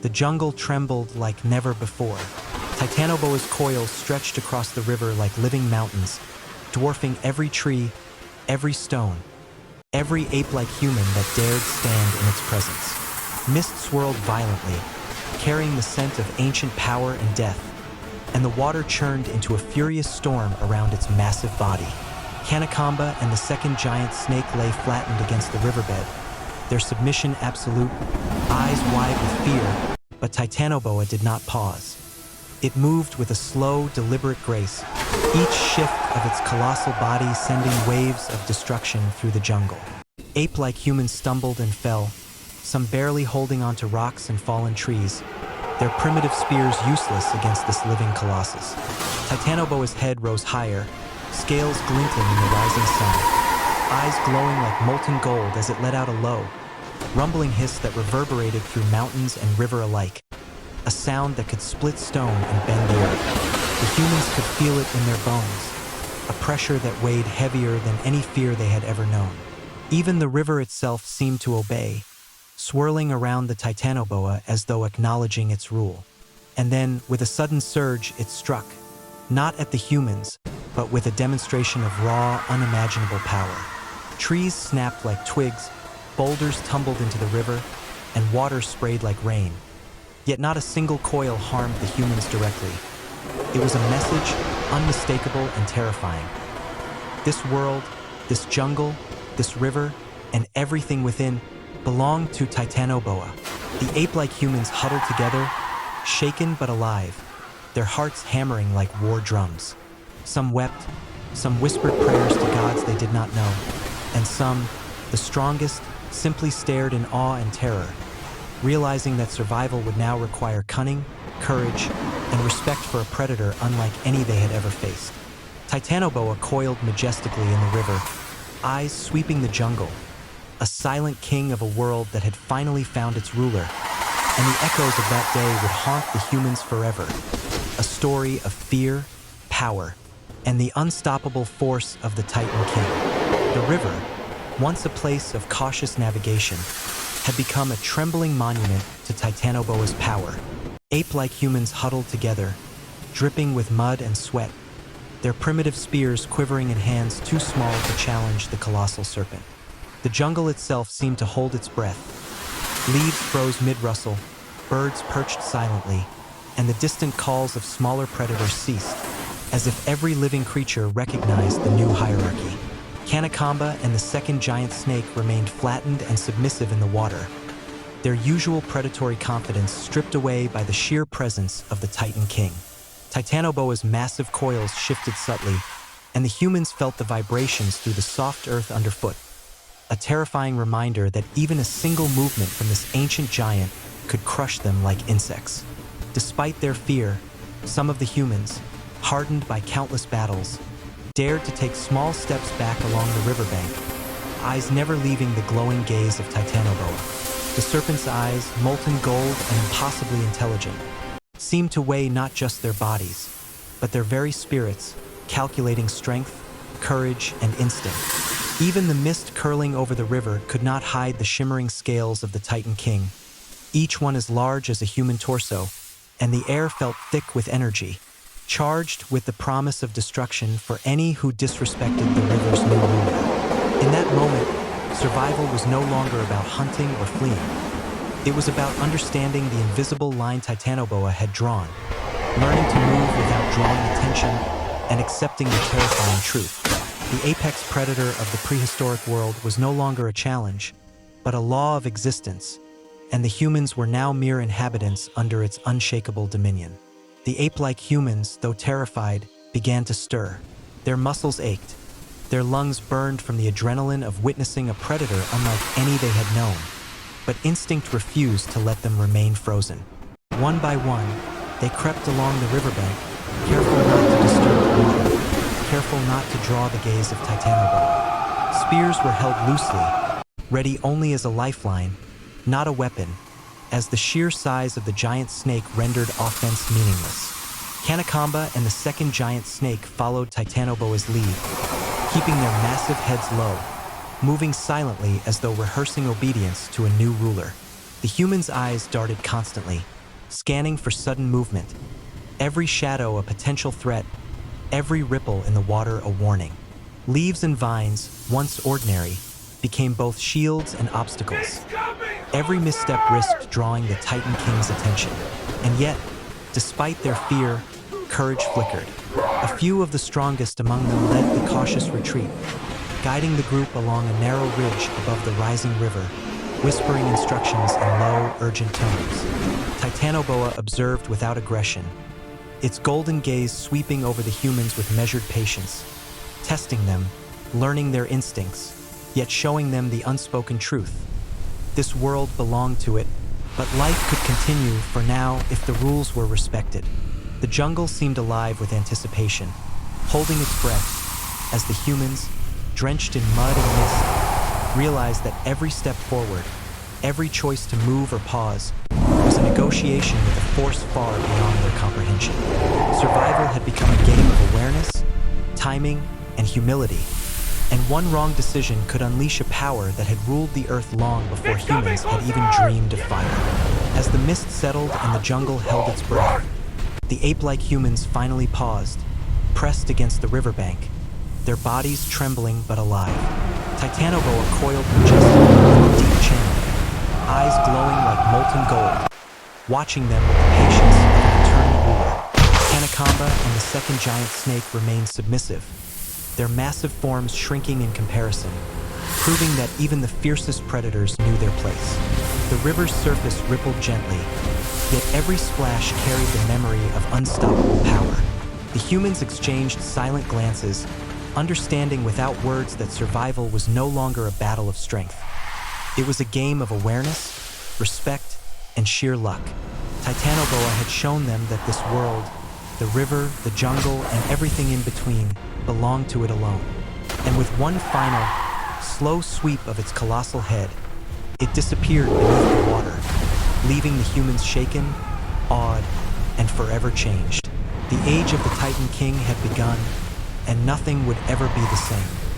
The jungle trembled like never before. Titanoboa's coils stretched across the river like living mountains, dwarfing every tree, every stone, every ape-like human that dared stand in its presence. Mist swirled violently, carrying the scent of ancient power and death, and the water churned into a furious storm around its massive body. Kanakamba and the second giant snake lay flattened against the riverbed, their submission absolute, eyes wide with fear, but Titanoboa did not pause. It moved with a slow, deliberate grace, each shift of its colossal body sending waves of destruction through the jungle. Ape-like humans stumbled and fell, some barely holding onto rocks and fallen trees, their primitive spears useless against this living colossus. Titanoboa's head rose higher, scales glinting in the rising sun, eyes glowing like molten gold as it let out a low, rumbling hiss that reverberated through mountains and river alike, a sound that could split stone and bend the earth. The humans could feel it in their bones, a pressure that weighed heavier than any fear they had ever known. Even the river itself seemed to obey, swirling around the Titanoboa as though acknowledging its rule. And then, with a sudden surge, it struck, not at the humans, but with a demonstration of raw, unimaginable power. Trees snapped like twigs, boulders tumbled into the river, and water sprayed like rain. Yet not a single coil harmed the humans directly. It was a message, unmistakable and terrifying. This world, this jungle, this river, and everything within belonged to Titanoboa. The ape-like humans huddled together, shaken but alive, their hearts hammering like war drums. Some wept, some whispered prayers to gods they did not know, and some, the strongest, simply stared in awe and terror, realizing that survival would now require cunning, courage, and respect for a predator unlike any they had ever faced. Titanoboa coiled majestically in the river, eyes sweeping the jungle, a silent king of a world that had finally found its ruler, and the echoes of that day would haunt the humans forever, a story of fear, power, and the unstoppable force of the Titan King. The river, once a place of cautious navigation, had become a trembling monument to Titanoboa's power. Ape-like humans huddled together, dripping with mud and sweat, their primitive spears quivering in hands too small to challenge the colossal serpent. The jungle itself seemed to hold its breath. Leaves froze mid-rustle, birds perched silently, and the distant calls of smaller predators ceased, as if every living creature recognized the new hierarchy. Kanakamba and the second giant snake remained flattened and submissive in the water, their usual predatory confidence stripped away by the sheer presence of the Titan King. Titanoboa's massive coils shifted subtly, and the humans felt the vibrations through the soft earth underfoot, a terrifying reminder that even a single movement from this ancient giant could crush them like insects. Despite their fear, some of the humans, hardened by countless battles, dared to take small steps back along the riverbank, eyes never leaving the glowing gaze of Titanoboa. The serpent's eyes, molten gold and impossibly intelligent, seemed to weigh not just their bodies, but their very spirits, calculating strength, courage, and instinct. Even the mist curling over the river could not hide the shimmering scales of the Titan King, each one as large as a human torso, and the air felt thick with energy, charged with the promise of destruction for any who disrespected the river's new ruler. In that moment, survival was no longer about hunting or fleeing. It was about understanding the invisible line Titanoboa had drawn, learning to move without drawing attention, and accepting the terrifying truth. The apex predator of the prehistoric world was no longer a challenge, but a law of existence, and the humans were now mere inhabitants under its unshakable dominion. The ape-like humans, though terrified, began to stir. Their muscles ached, their lungs burned from the adrenaline of witnessing a predator unlike any they had known, but instinct refused to let them remain frozen. One by one, they crept along the riverbank, careful not to disturb the water, careful not to draw the gaze of Titanoboa. Spears were held loosely, ready only as a lifeline, not a weapon, as the sheer size of the giant snake rendered offense meaningless. Kanakamba and the second giant snake followed Titanoboa's lead, keeping their massive heads low, moving silently as though rehearsing obedience to a new ruler. The humans' eyes darted constantly, scanning for sudden movement. Every shadow a potential threat, every ripple in the water a warning. Leaves and vines, once ordinary, became both shields and obstacles. Every misstep risked drawing the Titan King's attention. And yet, despite their fear, courage flickered. A few of the strongest among them led the cautious retreat, guiding the group along a narrow ridge above the rising river, whispering instructions in low, urgent tones. Titanoboa observed without aggression, its golden gaze sweeping over the humans with measured patience, testing them, learning their instincts, yet showing them the unspoken truth. This world belonged to it, but life could continue for now if the rules were respected. The jungle seemed alive with anticipation, holding its breath as the humans, drenched in mud and mist, realized that every step forward, every choice to move or pause, was a negotiation with a force far beyond their comprehension. Survival had become a game of awareness, timing, and humility, and one wrong decision could unleash a power that had ruled the earth long before humans had even dreamed of fire. As the mist settled and the jungle held its breath, the ape-like humans finally paused, pressed against the riverbank, their bodies trembling but alive. Titanoboa coiled majestically in the deep channel, eyes glowing like molten gold, watching them with the patience of an eternal ruler. Anaconda and the second giant snake remained submissive, their massive forms shrinking in comparison, proving that even the fiercest predators knew their place. The river's surface rippled gently, yet every splash carried the memory of unstoppable power. The humans exchanged silent glances, understanding without words that survival was no longer a battle of strength. It was a game of awareness, respect, and sheer luck. Titanoboa had shown them that this world, the river, the jungle, and everything in between, belonged to it alone. And with one final, slow sweep of its colossal head, it disappeared beneath the water, leaving the humans shaken, awed, and forever changed. The age of the Titan King had begun, and nothing would ever be the same.